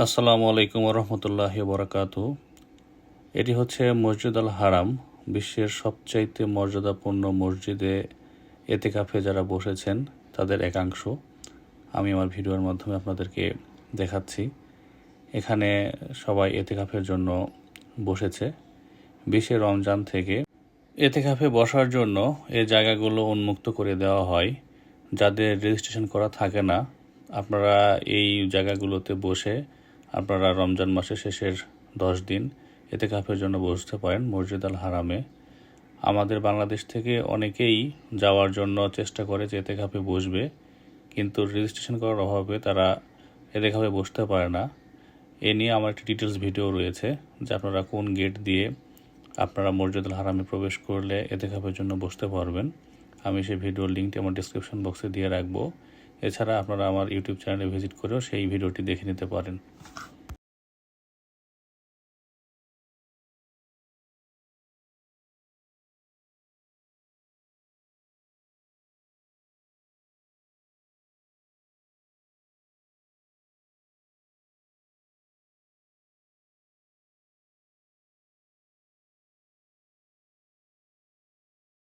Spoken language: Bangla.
আসসালামু আলাইকুম রহমতুল্লাহি বরাকাতু। এটি হচ্ছে মসজিদ আল হারাম, বিশ্বের সবচাইতে মর্যাদাপূর্ণ মসজিদে এতেকাফে যারা বসেছেন তাদের একাংশ আমি আমার ভিডিওর মাধ্যমে আপনাদেরকে দেখাচ্ছি। এখানে সবাই এতেকাফের জন্য বসেছে। 20 রমজান থেকে এতেকাফে বসার জন্য এই জায়গাগুলো উন্মুক্ত করে দেওয়া হয়। যাদের রেজিস্ট্রেশন করা থাকে না, আপনারা এই জায়গাগুলোতে বসে আপনারা রমজান মাসের শেষের 10 দিন এতেকাফের জন্য বসতে পারেন মসজিদ আল হারামে। আমাদের বাংলাদেশ থেকে অনেকেই যাওয়ার জন্য চেষ্টা করে যে এতেকাফে বসবে, কিন্তু রেজিস্ট্রেশন করার অভাবে তারা এতেকাফে বসতে পারে না। এ নিয়ে আমার একটি ডিটেলস ভিডিও রয়েছে যে আপনারা কোন গেট দিয়ে আপনারা মসজিদ আল হারামে প্রবেশ করলে এতেকাফের জন্য বসতে পারবেন। আমি সেই ভিডিওর লিঙ্কটি আমার ডিসক্রিপশন বক্সে দিয়ে রাখবো। এছাড়া আপনারা আমার ইউটিউব চ্যানেলে ভিজিট করেও সেই ভিডিওটি দেখে নিতে পারেন।